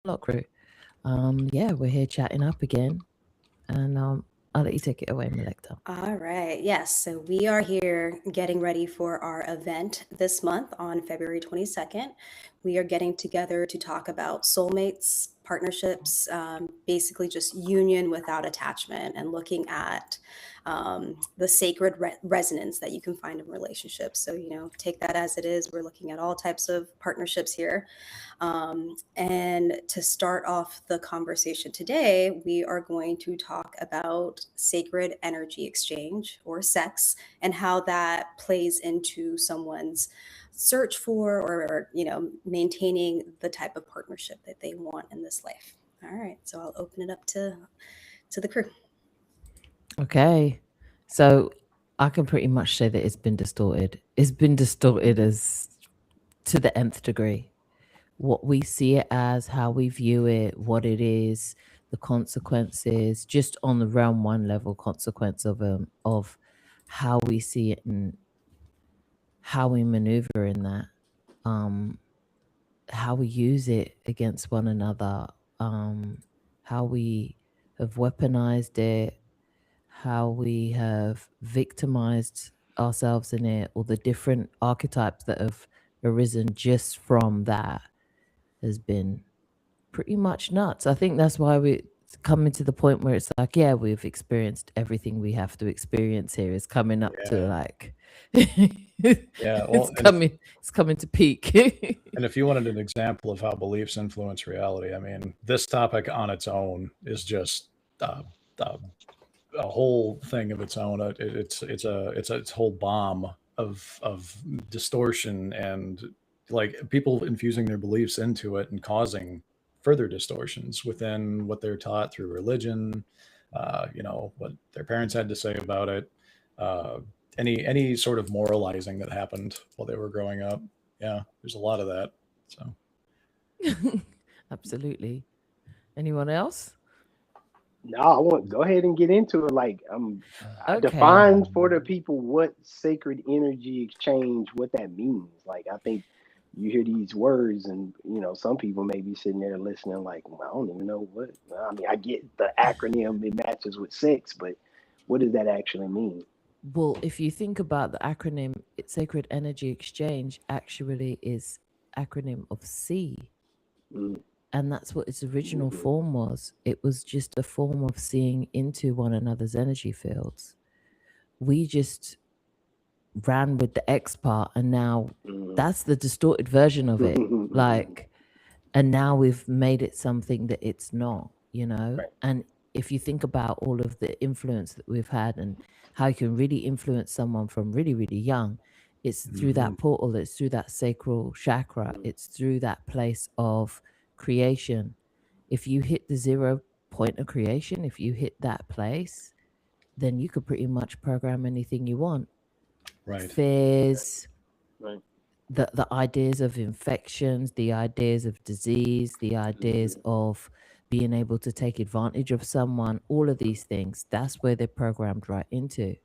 Lot crew. Yeah, we're here chatting up again, and I'll let you take it away, Melekta. All right. Yes. So we are here getting ready for our event this month on February 22nd. We are getting together to talk about soulmates, partnerships, basically just union without attachment, and looking at the sacred resonance that you can find in relationships. So, take that as it is. We're looking at all types of partnerships here. And to start off the conversation today, we are going to talk about sacred energy exchange or sex and how that plays into someone's search for or maintaining the type of partnership that they want in this life. All right, so I'll open it up to the crew. Okay, so I can pretty much say that it's been distorted. It's been distorted as to the nth degree. What we see it as, how we view it, what it is, the consequences, just on the realm one level consequence of how we see it and how we maneuver in that, um, how we use it against one another, how we have weaponized it, how we have victimized ourselves in it, or the different archetypes that have arisen just from that has been pretty much nuts. I think that's why we're coming to the point where it's like, yeah, we've experienced everything we have to experience here. It's coming up to Yeah. like Yeah. Well, it's coming to peak. and if you wanted an example of how beliefs influence reality, I mean, this topic on its own is just uh, uh, a whole thing of its own. It's a whole bomb of distortion and like people infusing their beliefs into it and causing further distortions within what they're taught through religion. What their parents had to say about it. Uh, any sort of moralizing that happened while they were growing up. Yeah, there's a lot of that. So Absolutely. Anyone else? No, I want go ahead and get into it. Like, Okay. define for the people what sacred energy exchange, what that means. Like, I think you hear these words, and some people may be sitting there listening, like, well, I don't even know what. I mean, I get the acronym; it matches with sex, but what does that actually mean? Well, if you think about the acronym, Sacred Energy Exchange actually is acronym of C. Mm, And that's what its original mhm, form was. It was just a form of seeing into one another's energy fields. We just ran with the X part, and now mhm. that's the distorted version of it. Like, and now we've made it something that it's not, you know? Right. And if you think about all of the influence that we've had and how you can really influence someone from really, really young, it's through mhm, that portal, it's through that sacral chakra, Mm, it's through that place of creation. If you hit the 0 point of creation, if you hit that place, then you could pretty much program anything you want. right. Fears, right. the ideas of infections, the ideas of disease, the ideas Mhm, of being able to take advantage of someone, all of these things, that's where they're programmed right into.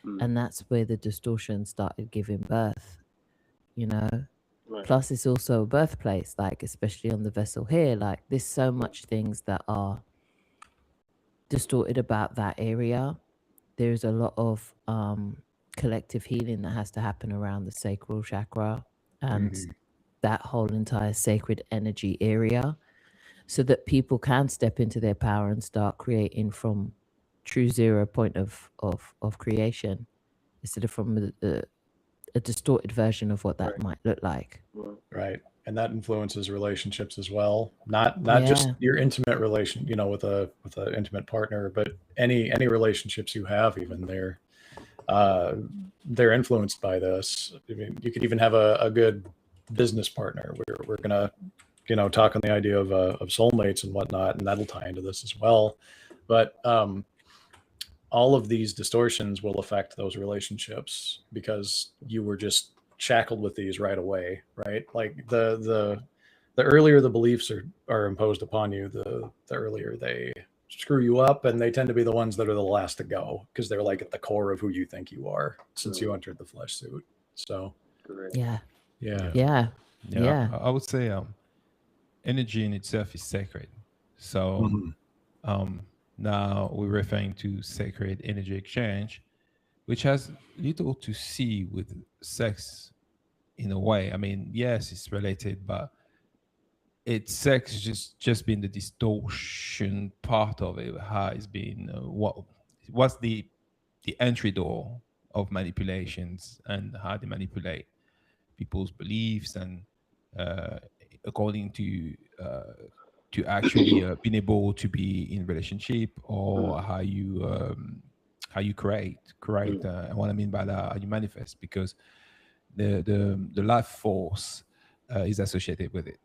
mm, And that's where the distortion started giving birth, you know? right. Plus, it's also a birthplace, like, especially on the vessel here, like, there's so Right. much things that are distorted about that area. There's a lot of collective healing that has to happen around the sacral chakra and Mhm. that whole entire sacred energy area so that people can step into their power and start creating from true 0 point of creation instead of from a distorted version of what that Right. might look like. Right. Right. And that influences relationships as well. Not just Yeah. your intimate relation, with a intimate partner, but any relationships you have, even uh they're influenced by this. I mean, you could even have a good business partner. We're gonna, talk on the idea of soulmates and whatnot, and that'll tie into this as well. But all of these distortions will affect those relationships because you were just shackled with these right away, right? Like the earlier the beliefs are imposed upon you, the earlier they screw you up, and they tend to be the ones that are the last to go because they're like at the core of who you think you are since you Mhm, entered the flesh suit. So correct. Yeah. yeah. Yeah. Yeah, Yeah. I would say energy in itself is sacred. So now we're referring to sacred energy exchange, which has little to see with sex in a way. I mean, yes, it's related, but it's sex just been the distortion part of it. How it's been what's the entry door of manipulations and how they manipulate people's beliefs and uh, according to actually being able to be in relationship or how you create and what I mean by that, how you manifest, because the life force is associated with it.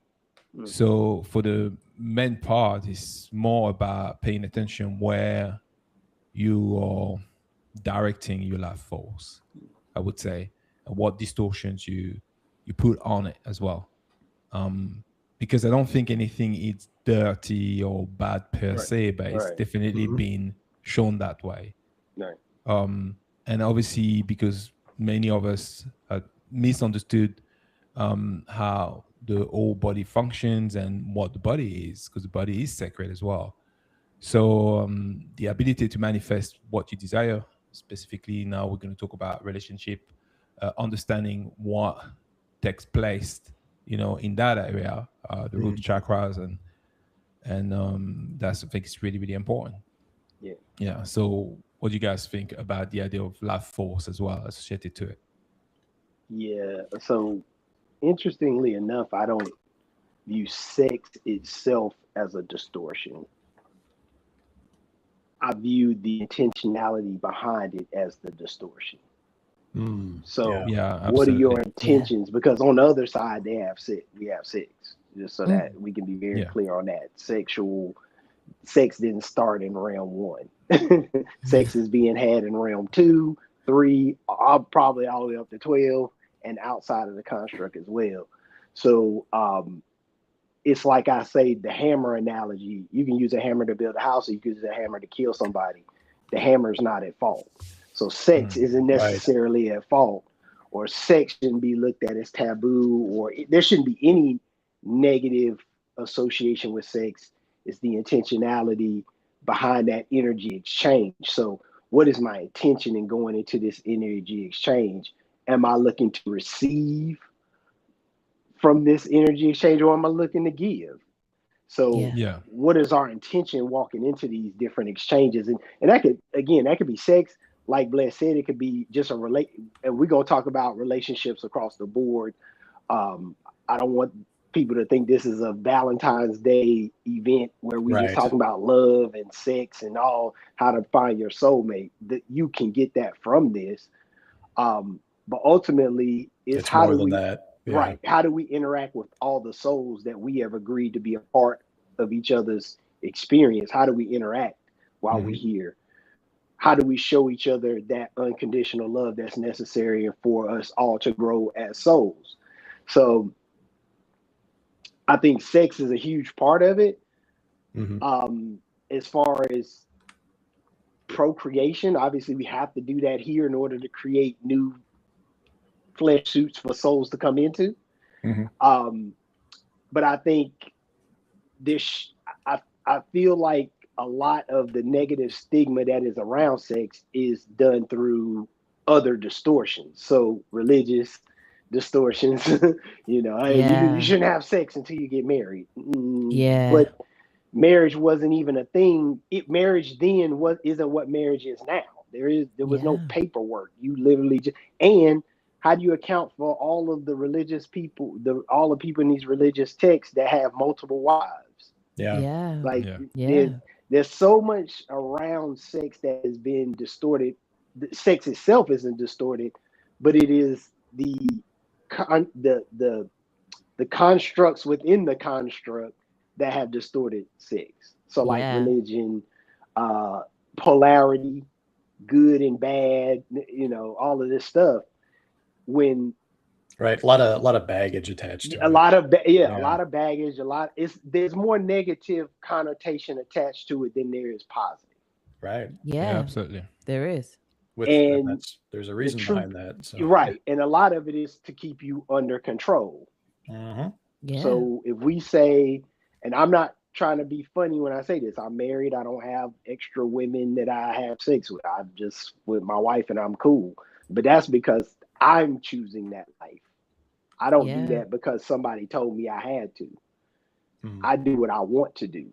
So for the men part, it's more about paying attention where you are directing your life force, I would say, and what distortions you put on it as well. Because I don't think anything is dirty or bad per se, but it's definitely been shown that way. Right. And obviously, because many of us had misunderstood how the whole body functions and what the body is, because the body is sacred as well. So the ability to manifest what you desire, specifically now we're going to talk about relationship, understanding what takes place, in that area, the root chakras, and that's, I think, it's really, really important. Yeah. So what do you guys think about the idea of life force as well associated to it? Yeah. So interestingly enough, I don't view sex itself as a distortion. I view the intentionality behind it as the distortion. So what are your intentions? Because on the other side, we have sex, just so that we can be very clear on that. Sex didn't start in realm 1. Sex is being had in realm 2, 3, probably all the way up to 12, and outside of the construct as well. So it's like I say, the hammer analogy. You can use a hammer to build a house, or you can use a hammer to kill somebody. The hammer's not at fault. So sex isn't necessarily at fault, or sex shouldn't be looked at as taboo, or there shouldn't be any negative association with sex. It's the intentionality behind that energy exchange. So what is my intention in going into this energy exchange? Am I looking to receive from this energy exchange, or am I looking to give? So what is our intention walking into these different exchanges? And that could be sex. Like Bless said, it could be just and we're going to talk about relationships across the board. I don't want people to think this is a Valentine's Day event where we just talking about love and sex and all, how to find your soulmate. That you can get that from this. But ultimately, it's how do we, how do we interact with all the souls that we have agreed to be a part of each other's experience? How do we interact while we're here? How do we show each other that unconditional love that's necessary for us all to grow as souls? So I think sex is a huge part of it. As far as procreation, obviously we have to do that here in order to create new flesh suits for souls to come into. But I think I feel like a lot of the negative stigma that is around sex is done through other distortions. So religious distortions, you shouldn't have sex until you get married. But marriage wasn't even a thing. Marriage then isn't what marriage is now. There was no paperwork. You literally and how do you account for all of the religious people, all the people in these religious texts that have multiple wives? There's so much around sex that has been distorted. Sex itself isn't distorted, but it is the constructs within the construct that have distorted sex. So like religion, polarity, good and bad, all of this stuff. When a lot of baggage attached to it. A lot of baggage. There's more negative connotation attached to it than there is positive. Right. Yeah, absolutely. There is. There's a reason behind that. So. Right. And a lot of it is to keep you under control. Yeah. So if we say and I'm not trying to be funny when I say this. I'm married. I don't have extra women that I have sex with. I'm just with my wife and I'm cool. But that's because I'm choosing that life. I don't do Yeah. that because somebody told me I had to. Mhm. I do what I want to do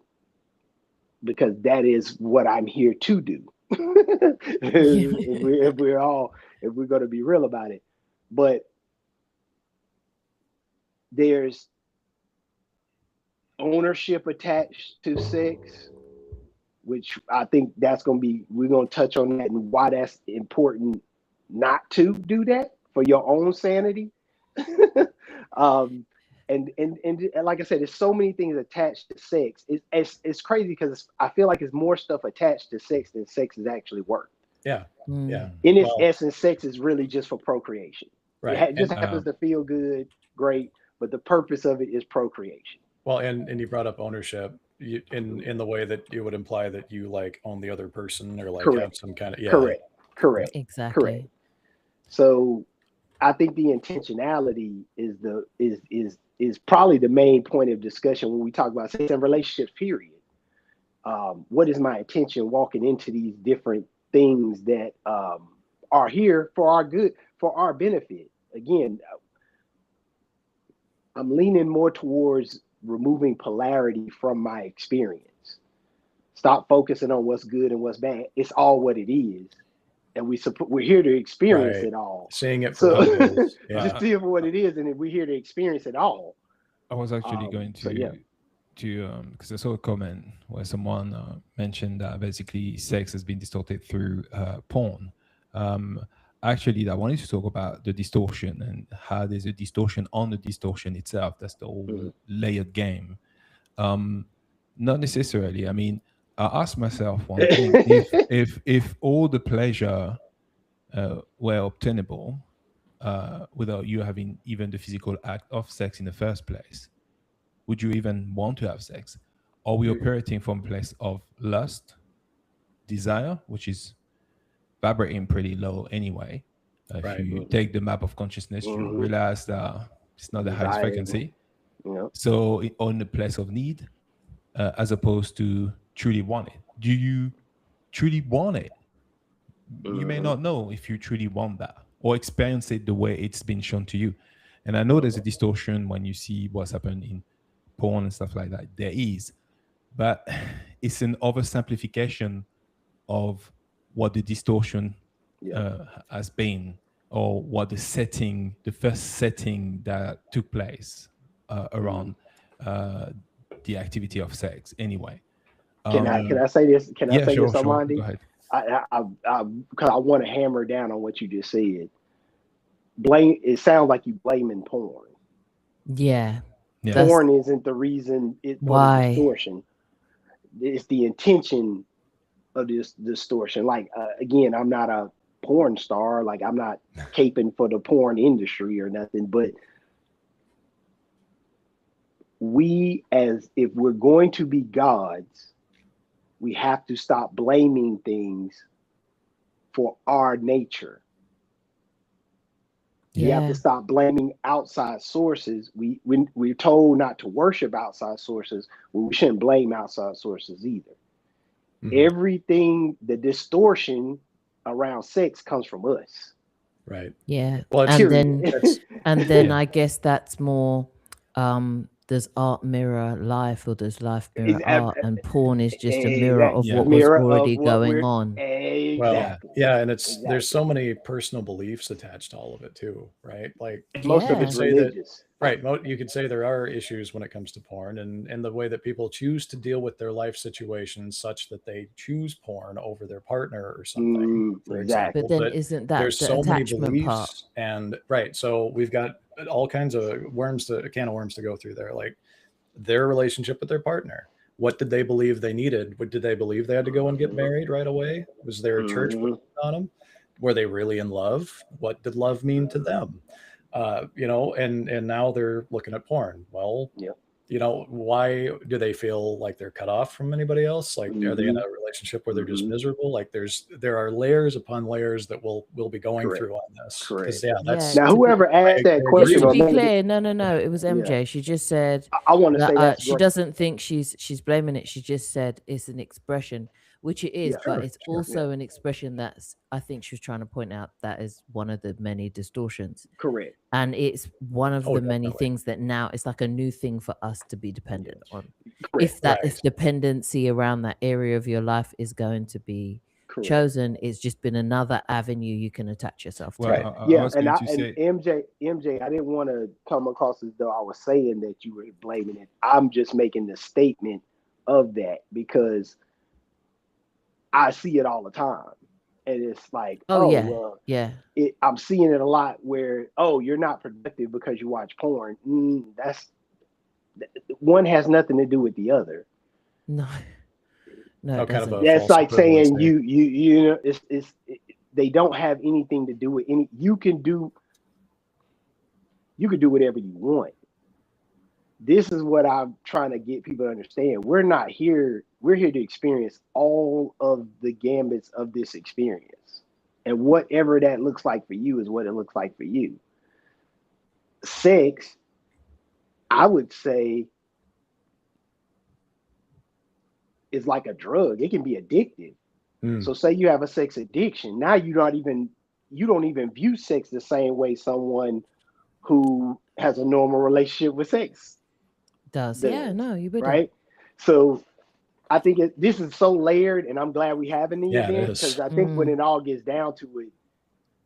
because that is what I'm here to do. if we're going to be real about it, but there's ownership attached to sex, which I think we're going to touch on that and why that's important not to do that for your own sanity. um, and like I said, there's so many things attached to sex. It's crazy because I feel like it's more stuff attached to sex than sex is actually worth. Yeah. Yeah. In its Well, essence, sex is really just for procreation. right. It just And happens to feel good, great, but the purpose of it is procreation. well, and you brought up ownership in the way that you would imply that you like own the other person or like have Correct, some kind of, yeah. correct, Right. correct, correct. Exactly. So I think the intentionality is probably the main point of discussion when we talk about sex and relationships. Period. What is my intention walking into these different things that are here for our good, for our benefit? Again, I'm leaning more towards removing polarity from my experience. Stop focusing on what's good and what's bad. It's all what it is, and we're here to experience Right. it all. Seeing it for So what it is. Yeah. just see it for what it is, and we're here to experience it all. I was actually going So yeah. to because I saw a comment where someone mentioned that basically sex has been distorted through porn. Actually, I wanted to talk about the distortion and how there's a distortion on the distortion itself. That's the whole Mhm. layered game. Not necessarily. I mean, I asked myself one thing: if all the pleasure were obtainable without you having even the physical act of sex in the first place, would you even want to have sex? Are we operating from a place of lust, desire, which is vibrating pretty low anyway? If Right. you take the map of consciousness, you Mhm. realize that it's not the highest Desire, frequency. you know. So on the place of need, as opposed to truly want it. Do you truly want it? You may Mhm. not know if you truly want that or experience it the way it's been shown to you. And I know there's a distortion when you see what's happened in porn and stuff like that. There is, but it's an oversimplification of what the distortion Yeah. has been, or what the first setting that took place around the activity of sex. Anyway, Can I say this? Can I yeah, say sure, this, sure. Armandi? Go ahead. Because I want to hammer down on what you just said. Blame. It sounds like you blaming porn. Yeah. Yeah. That's Porn isn't the reason for the why. distortion. It's the intention of this distortion. Like again, I'm not a porn star. Like I'm not caping for the porn industry or nothing. But if we're going to be gods, we have to stop blaming things for our nature. We have Yeah. to stop blaming outside sources. We're told not to worship outside sources. Well, we shouldn't blame outside sources either. Mhm. Everything, the distortion around sex comes from us. Right. Yeah. Well, it's, And Period. then that's, and then yeah. I guess that's more does art mirror life or does life mirror It's art? And porn is just a mirror that of Yeah. what was mirror of already what going we're on. Well, exactly. yeah, and there's Exactly. so many personal beliefs attached to all of it too, right? Like Most you of Yeah. could it's say that, religious. right? You could say there are issues when it comes to porn, and the way that people choose to deal with their life situations, such that they choose porn over their partner or something, for Exactly. But example. then But isn't that there's the so many attachment part? beliefs, and right, so we've got all kinds of a can of worms to go through there, like their relationship with their partner. What did they believe they needed? What did they believe they had to go and get married right away? Was there a church put on them? Were they really in love? What did love mean to them? And now they're looking at porn. Well, Yep. why do they feel like they're cut off from anybody else? Like, are they in Mhm. a relationship where they're just Mhm. miserable? Like, there are layers upon layers that we'll be going Correct. through on this. Correct. Because yeah, Yeah. that's Now, To be whoever asked that I just agree question to or with be you. made it, clear, no, it was yeah, MJ. She just said I want to that say that's she great. doesn't think she's blaming it. She just said it's an expression, which it is, Yeah, but Sure, it's sure. yeah, also an expression that's, I think she was trying to point out, that is one of the many distortions. correct. And it's one of Oh, the many definitely. things that now it's like a new thing for us to be dependent on. Correct. If that Right. if dependency around that area of your life is going to be Correct. chosen, it's just been another avenue you can attach yourself to. Well, Right. I Yeah, was and going I to and say, MJ, I didn't want to come across as though I was saying that you were blaming it. I'm just making the statement of that because I see it all the time, and it's like, Oh oh yeah, well, yeah. I'm seeing it a lot where, oh, you're not productive because you watch porn. That's one has nothing to do with the other. No, no, Oh, it kind of doesn't. a That's false like saying equivalency. you know they don't have anything to do with any. You can do whatever you want. This is what I'm trying to get people to understand. We're here to experience all of the gambits of this experience. And whatever that looks like for you is what it looks like for you. Sex, I would say, is like a drug. It can be addictive. Mm, So say you have a sex addiction. Now you don't even view sex the same way someone who has a normal relationship with sex Does. Yeah, does, no, you wouldn't. right? So I think this is so layered, and I'm glad we having the yeah, it event is. because I think when Mm, it all gets down to it,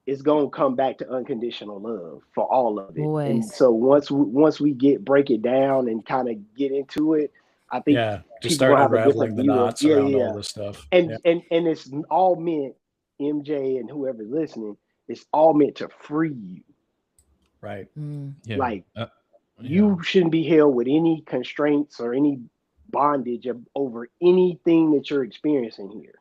it's gonna come back to unconditional love for all of it. And always. so once we break it down and kind of get into it, I think Yeah, just people start gonna have a different unraveling the view of knots around all this stuff. Yeah, and it's all meant, MJ and whoever's listening, it's all meant to free you. right. Mm. yeah, Like yeah. you shouldn't be held with any constraints or any bondage over anything that you're experiencing here.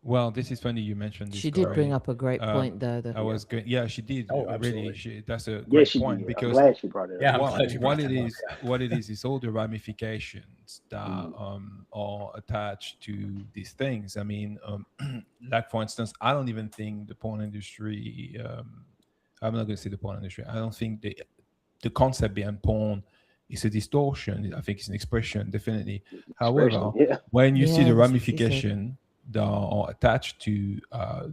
Well, this is funny you mentioned this, She did bring Corey. up a great point, though. I Yeah. was going, yeah, she did Oh, really. absolutely. That's a Yes, great she point did. I'm because glad she brought it up. Yeah, I'm glad you brought that up. Yeah. what it is all the ramifications that Mhm. are attached to these things. I mean, like for instance, I don't even think the porn industry. I'm not going to say the porn industry. I don't think the concept behind porn is a distortion. I think it's an expression, definitely. Expression, However, yeah. when you see Yeah, the that's what she said. ramification that are attached to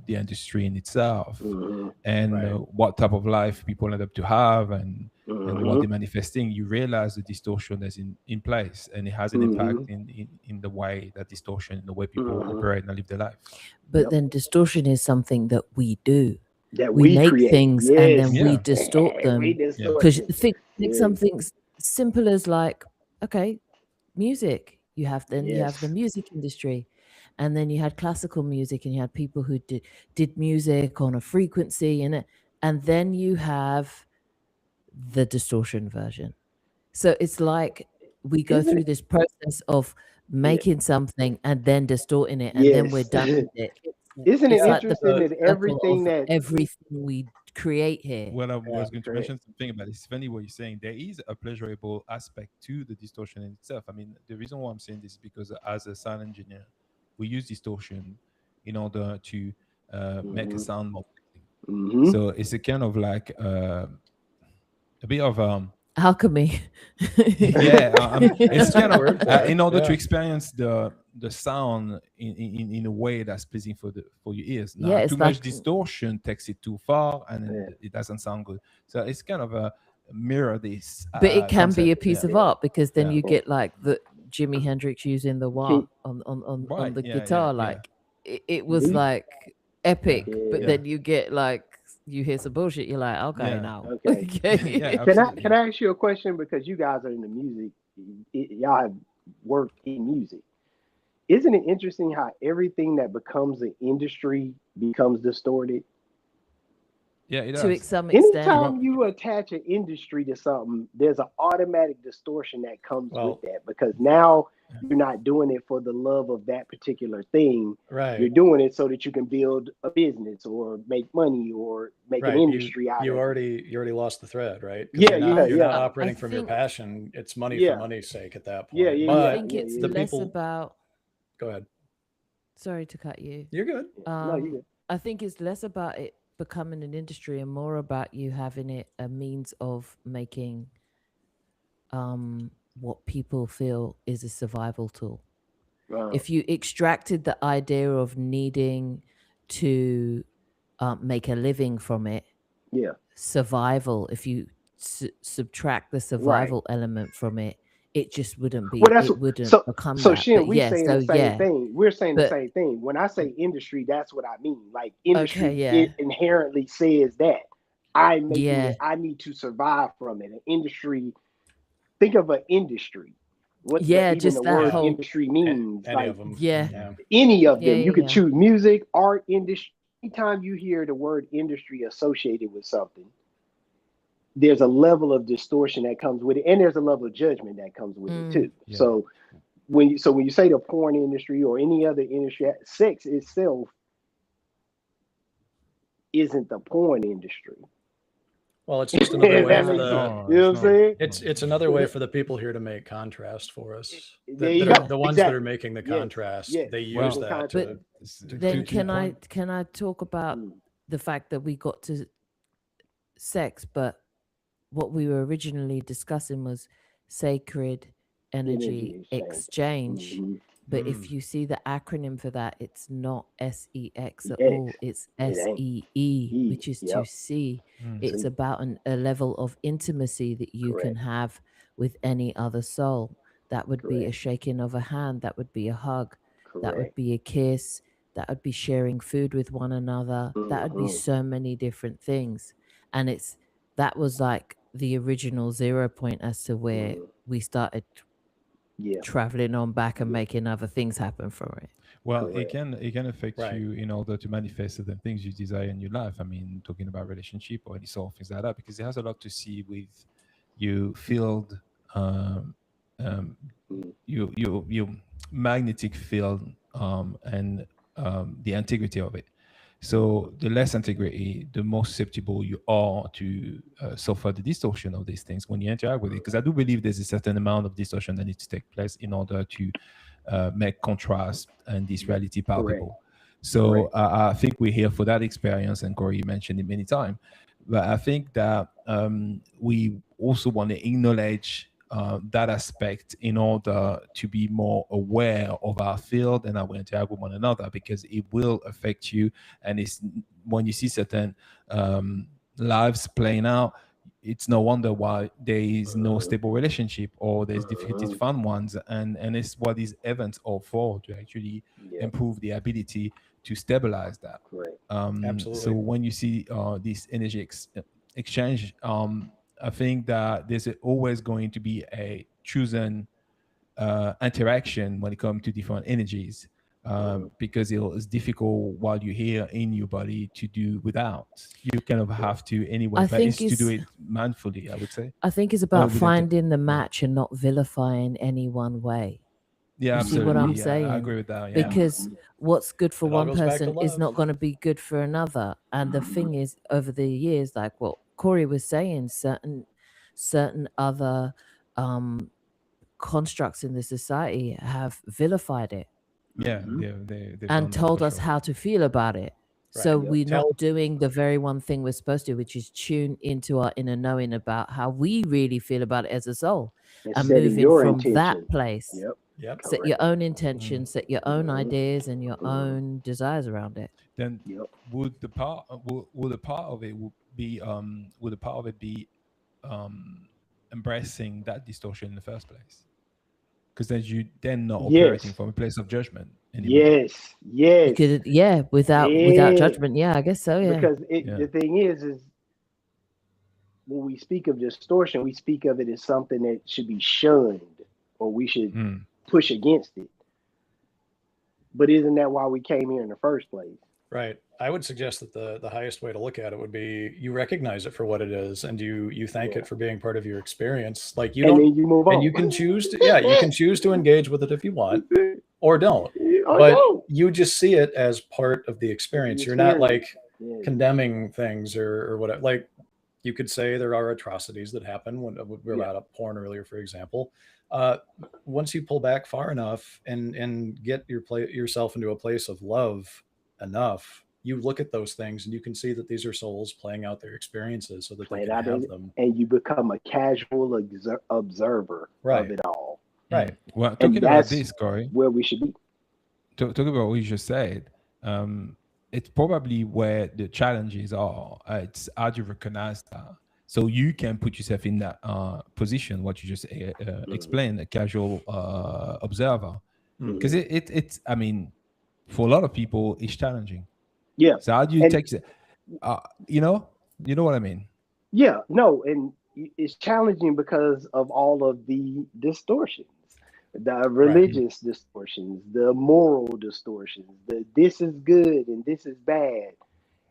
the industry in itself, Hmm. and Right. what type of life people end up to have, and what Hmm. they're manifesting, you realize the distortion is in place, and it has an Hmm. impact in the way that distortion, in the way people Hmm. operate and live their life. But Yep. then distortion is something that we do. That We we make create. things and then Yes. we Yeah, distort We them. yeah, distort Because it. think Yes. something simple as like, okay, music. You have the Yes. music industry, and then you had classical music, and you had people who did music on a frequency, and then you have the distortion version. So it's like we go Isn't through it? this process of Yeah. making something and then distorting it, and then we're Yes. done with it. Isn't it It's Yeah, like the interesting that circle everything of that everything we create here. well, I yeah, was going to correct. mention something about this. It's funny what you're saying. There is a pleasurable aspect to the distortion in itself. I mean, the reason why I'm saying this is because as a sound engineer, we use distortion in order to make a Hmm. sound more. Hmm. So it's a kind of like a bit of Alchemy. yeah. It's that's a kind good of word for it. in order to Yeah, experience the sound in a way that's pleasing for your ears. Yeah, Now, too it's much like, distortion takes it too far, and Yeah. then it doesn't sound good. So it's kind of a mirror this but it can be concept. a piece Yeah, of Yeah. art, because then yeah, you get like the Jimi Hendrix using the wah Can, on right. the Yeah, yeah, guitar. yeah, Like it do was you, like yeah, epic, but yeah. yeah, then you get like, you hear some bullshit, you're like, okay, yeah, now. Okay. yeah. Okay. Can Absolutely. I ask you a question because you guys are in the music, y'all have worked in music. Isn't it interesting how everything that becomes an industry becomes distorted? Yeah, it to does. some extent. Anytime you attach an industry to something, there's an automatic distortion that comes with Well, that, because now you're not doing it for the love of that particular thing. You're right, doing it so that you can build a business or make money or make an right. industry out You of it. already lost the thread, right? Because Yeah, yeah, you're not yeah, operating I from your think passion. It's money for yeah, money's sake at that yeah, point. yeah, I yeah, But think yeah, it's yeah, the yeah. less people, about. go ahead. Sorry to cut you. You're good. No, you good. I think it's less about it becoming an industry and more about you having it a means of making what people feel is a survival tool. If you extracted the idea of needing to make a living from it, Yeah, survival, if you subtract the right. survival element from it, it just wouldn't Well, be, that's it wouldn't so. become So, that. Shin, But we yeah, saying so the same yeah, thing. We're saying the but same thing. When I say industry, that's what I mean. Like okay, industry, yeah, it inherently says that I'm making yeah, it. I need to survive from it. An industry. Think of an industry. What yeah, even the just that word Yeah, whole, industry means. any Like of them. yeah, Yeah. any of yeah, them, you yeah, could yeah. choose music, art, industry. Anytime you hear the word industry associated with something, there's a level of distortion that comes with it, and there's a level of judgment that comes with it Mm, too. Yeah. So when you say the porn industry or any other industry, sex itself isn't the porn industry. Well, it's just another If way that for makes sense. the. No, You know it's what I'm not. saying? No. It's another way for the people here to make contrast for us. There That you are go. yeah. the ones that are Exactly. making the Yes. contrast. Yes. They use Well, Making that But content. to then to your point. can I talk about Mm. the fact that we got to sex, but what we were originally discussing was sacred energy Energy exchange. exchange. Mm-hmm. But if you see the acronym for that, it's not SEX at X. all. It's It ain't. SEE, E. which is to Yep. see. Mm. It's See. about a level of intimacy that you can Correct. have with any other soul. That would be a Correct. shaking of a hand. That would be a hug. That would Correct. be a kiss. That would be sharing food with one another. That would be Mm-hmm. so many different things. And that was like the original 0 point as to where Mm-hmm. we started Yeah. traveling on back and Yeah. making other things happen from it. Well, Correct. it can affect right. you in order to manifest certain things you desire in your life. I mean, talking about relationship or any sort of things like that, because it has a lot to see with you field, um, um, Mm. your magnetic field, and the integrity of it. So the less integrity, the more susceptible you are to suffer the distortion of these things when you interact with it. Because I do believe there's a certain amount of distortion that needs to take place in order to make contrast and this reality Correct. palpable. So Correct. I think we're here for that experience, and Corey, you mentioned it many times. But I think that we also want to acknowledge that aspect in order to be more aware of our field and how we interact with one another, because it will affect you. And it's when you see certain lives playing out, it's no wonder why there is no stable relationship or there's difficulty to Mm-hmm. find ones. And it's what these events are for, to actually Yeah. improve the ability to stabilize that. Correct. So Absolutely. when you see this energy exchange, I think that there's always going to be a chosen interaction when it comes to different energies, because it's difficult while you're here in your body to do without. You kind of have to anyway, I but think it's to do it mindfully, I would say. I think it's Or about with finding the yeah. match and not vilifying any one way. Yeah, You see what absolutely. I'm Yeah, I saying? agree with that. Yeah. Because what's good for It all one goes back to person is love. not going to be good for another. And the thing is, over the years, like what Corey was saying, certain other constructs in the society have vilified it Yeah, Mm-hmm. they've and done that told for us sure. how to feel about it. So Right. Yep. we're Tell not doing the very one thing we're supposed to, which is tune into our inner knowing about how we really feel about it as a soul And and setting moving your from that intention. place. Yep. Yep. Set your Correct. own Mm. intentions, set your own Mm-hmm. ideas and your Mm-hmm. own desires around it. Then Yep. would the part would a part of it would a part of it be embracing that distortion in the first place? Because then you then not operating Yes. from a place of judgment anymore. Yes. You Yes. could, yeah, without Yeah. judgment. Yeah, I guess so. Yeah. Because Yeah. the thing is when we speak of distortion, we speak of it as something that should be shunned or we should Mm. push against it. But isn't that why we came here in the first place? Right. I would suggest that the highest way to look at it would be you recognize it for what it is, and you thank Yeah. it for being part of your experience. Like you And don't, then you move on. and you can choose to, yeah, you can choose to engage with it if you want, or don't. Or But don't. you just see it as part of the experience. You're not like Yeah. condemning things or whatever. Like you could say there are atrocities that happen when we were Yeah. about porn earlier, for example. Once you pull back far enough and get yourself into a place of love enough, you look at those things and you can see that these are souls playing out their experiences so that they Play it can out have in- them. and you become a casual observer Right. of it all. Right. Well, And talking about that's this, Corey, where we should be. talking about what you just said, it's probably where the challenges are. It's how do you recognize that? So you can put yourself in that position, what you just explained, a casual observer. Because it's, I mean, for a lot of people, it's challenging. Yeah. So how do you And- take it? You know what I mean? Yeah, no, and it's challenging because of all of the distortions, the religious distortions, the moral distortions, the this is good and this is bad.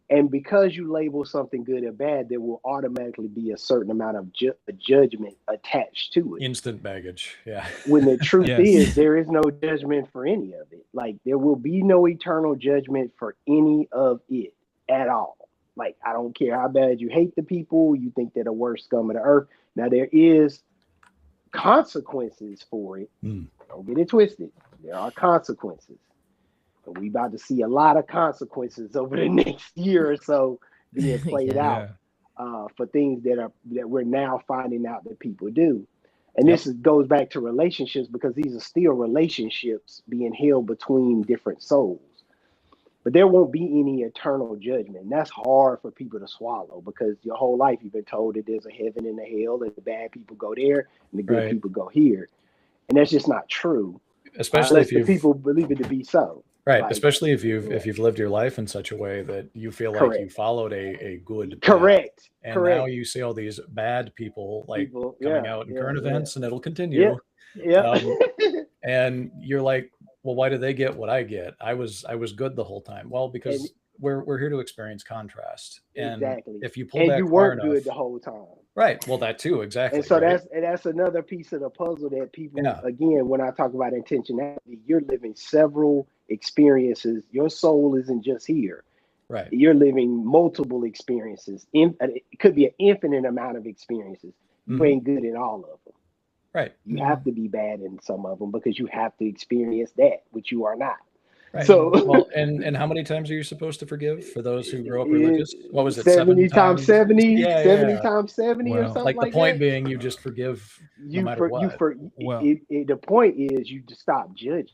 And because you label something good or bad, there will automatically be a certain amount of judgment attached to it. Instant baggage. Yeah. When the truth Yes. is, there is no judgment for any of it. Like, there will be no eternal judgment for any of it at all. Like, I don't care how bad you hate the people, you think they're the worst scum of the earth. Now, there is consequences for it. Don't get it twisted. There are consequences. And we about to see a lot of consequences over the next year or so being played out for things that we're now finding out that people do. And this goes back to relationships, because these are still relationships being held between different souls. But there won't be any eternal judgment. And that's hard for people to swallow, because your whole life you've been told that there's a heaven and a hell, and the bad people go there and the good people go here. And that's just not true. Especially if people believe it to be so. Right. Like, especially if you've lived your life in such a way that you feel like you followed a good path. Correct. And now you see all these bad people coming out in current events, and it'll continue. Yeah. And you're like, well, why do they get what I get? I was good the whole time. Well, because we're here to experience contrast. And if you pull back you far weren't enough, good the whole time. Right. Well, that too, exactly. And so that's another piece of the puzzle that people, again, when I talk about intentionality, you're living several experiences. Your soul isn't just here. Right. You're living multiple experiences. It could be an infinite amount of experiences. You ain't good in all of them. Right. You have to be bad in some of them, because you have to experience that, which you are not. Right. So, well, and how many times are you supposed to forgive for those who grow up religious? What was it? 70 times 70, Yeah, 70 times 70 or something like like the point that. being, you just forgive no matter what. The point is you just stop judging.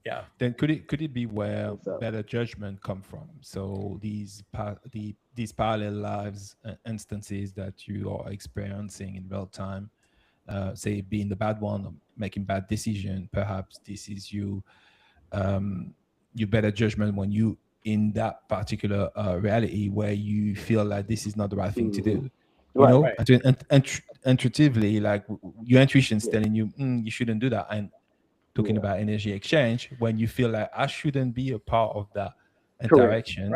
Yeah. Then could it be where better judgment come from? So these parallel lives instances that you are experiencing in real time, say being the bad one, or making bad decision, perhaps this is you. Your better judgment when you in that particular reality where you feel like this is not the right thing to do, intuitively, like your intuition's telling you you shouldn't do that. And talking about energy exchange, when you feel like I shouldn't be a part of that interaction.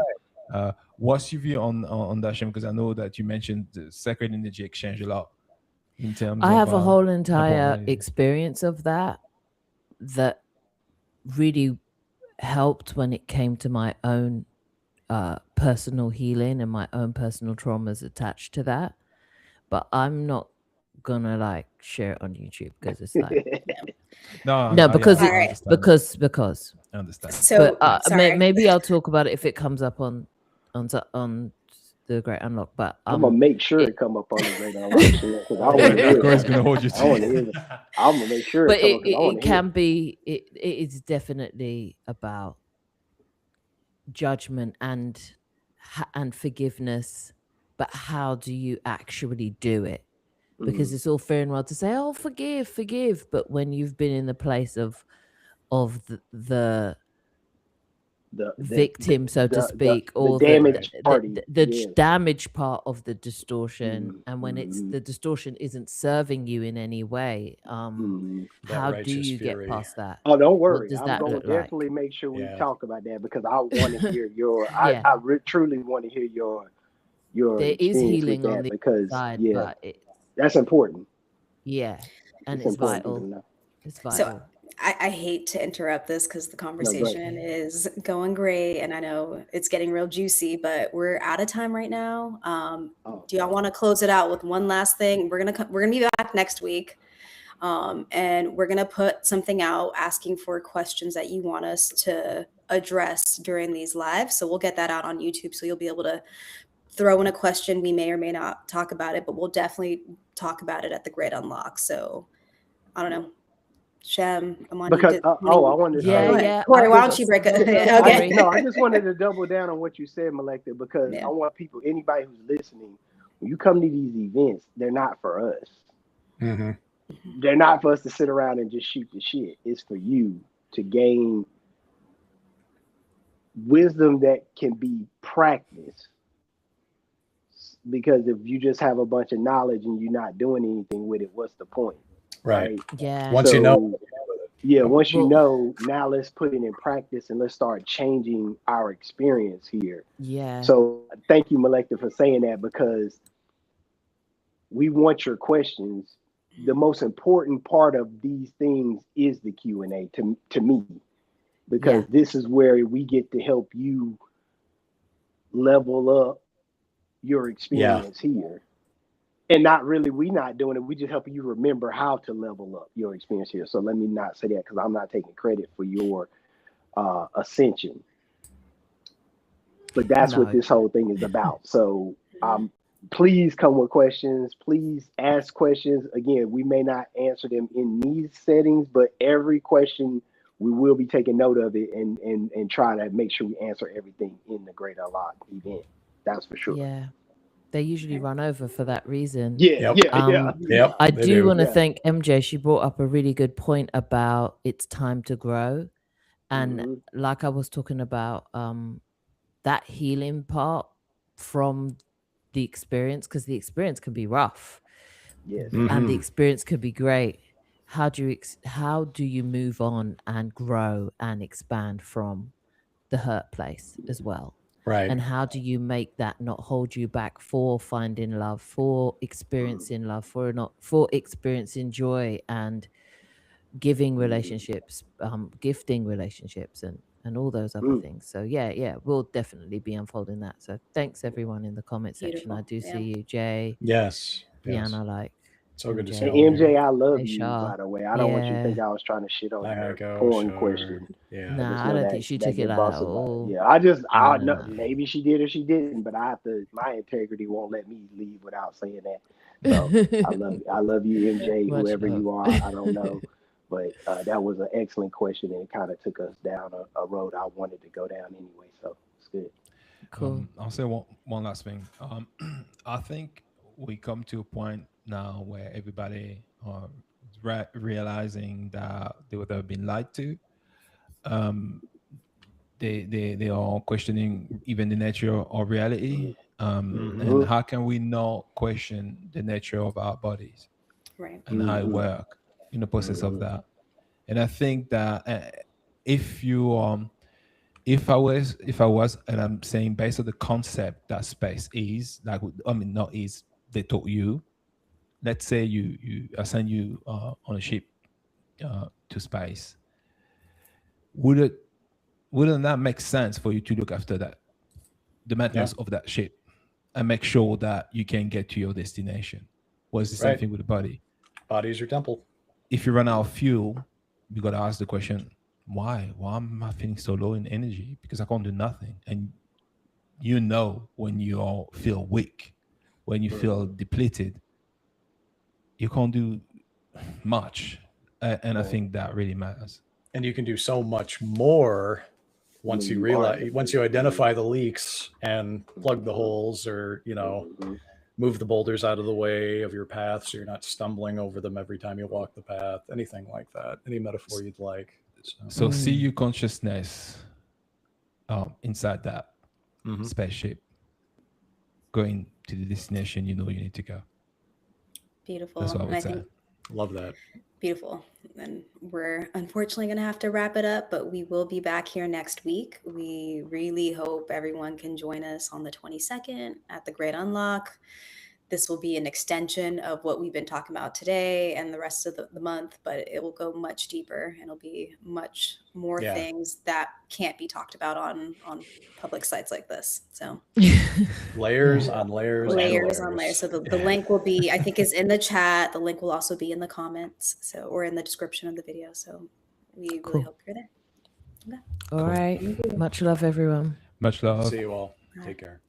What's your view on that, Shem? Because I know that you mentioned the sacred energy exchange a lot. In terms I of, have a whole entire experience of that really helped when it came to my own personal healing and my own personal traumas attached to that. But I'm not gonna like share it on YouTube, because it's like because I understand. So but, maybe I'll talk about it if it comes up on the Great Unlock. But I'm gonna make sure it come up on the Great Unlock, because I want to hear it. Gonna hold you to it. I'm gonna make sure. But it can be. It is definitely about judgment and forgiveness. But how do you actually do it? Because it's all fair and well to say, "Oh, forgive," but when you've been in the place of the the victim, so to speak, or damaged party. damage part of the distortion. And when it's the distortion isn't serving you in any way, how do you get past that? Oh, don't What worry. does I'm that going look to definitely like? make sure we talk about that, because I want to hear your. Yeah. I truly want to hear your There is experience healing with on that, the because side, but that's important. and It's it's important vital. to know. It's vital. So I hate to interrupt this because the conversation is going great, and I know it's getting real juicy, but we're out of time right now. Do y'all want to close it out with one last thing? We're gonna be back next week, and we're gonna put something out asking for questions that you want us to address during these lives. So we'll get that out on YouTube, so you'll be able to throw in a question. We may or may not talk about it, but we'll definitely talk about it at the Great Unlock. So I don't know. Shem, I wanted Because to. I wanted to say, Corey, why don't you break it? Okay. No, I just wanted to double down on what you said, Malekta, because I want people, anybody who's listening, when you come to these events, they're not for us. They're not for us to sit around and just shoot the shit. It's for you to gain wisdom that can be practiced. Because if you just have a bunch of knowledge and you're not doing anything with it, what's the point? Right. Yeah. Once you know. Yeah, once you know, now let's put it in practice and let's start changing our experience here. Yeah. So thank you, Malekta, for saying that, because we want your questions. The most important part of these things is the Q&A to me, because this is where we get to help you level up your experience here. And we're not doing it. We just helping you remember how to level up your experience here. So let me not say that, because I'm not taking credit for your ascension. But that's what this whole thing is about. So please come with questions. Please ask questions. Again, we may not answer them in these settings, but every question, we will be taking note of it and try to make sure we answer everything in the Great Unlock event. That's for sure. Yeah. They usually run over for that reason. I do want to thank MJ. She brought up a really good point about it's time to grow. And like I was talking about, that healing part from the experience, because the experience can be rough. And the experience could be great. How do you move on and grow and expand from the hurt place as well? Right. And how do you make that not hold you back for finding love, for experiencing love, for experiencing joy and giving relationships, gifting relationships, and all those other things. So we'll definitely be unfolding that. So thanks everyone in the comment section. I do see you, Jay. Yes. Brianna, like so good to see you. you. MJ, I love you, by the way. I don't want you to think I was trying to shit on your porn question. Yeah. Nah, I don't think she took it like that at all. Yeah, I know maybe she did or she didn't, but my integrity won't let me leave without saying that. So I love you, MJ, whoever you are. I don't know. But that was an excellent question, and it kind of took us down a road I wanted to go down anyway. So it's good. Cool. I'll say one last thing. I think we come to a point now where everybody realizing that they would have been lied to. They are questioning even the nature of reality. And how can we not question the nature of our bodies, right, and how it works in the process of that? And I think that if I was, and I'm saying based on the concept that space is, like, not is, they taught you. Let's say you assign you on a ship to space. Wouldn't that make sense for you to look after the maintenance of that ship and make sure that you can get to your destination? Well, it's the same thing with the body. Body is your temple. If you run out of fuel, you got to ask the question, why am I feeling so low in energy? Because I can't do nothing. And when you all feel weak, when you feel depleted, you can't do much. And I think that really matters. And you can do so much more once you identify the leaks and plug the holes, or move the boulders out of the way of your path so you're not stumbling over them every time you walk the path. Anything like that, any metaphor you'd like. So see your consciousness inside that spaceship, going to the destination you know you need to go. Beautiful. That's what I And would I say. think Love that. beautiful. And we're unfortunately going to have to wrap it up, but we will be back here next week. We really hope everyone can join us on the 22nd at the Great Unlock. This will be an extension of what we've been talking about today and the rest of the month, but it will go much deeper and it'll be much more things that can't be talked about on public sites like this. So Layers on layers layers on on layers. So layers. the link will be, I think, is in the chat. The link will also be in the comments, so, or in the description of the video. So we really hope you're there. Okay. All right. Much love, everyone. Much love. See you all. Take care.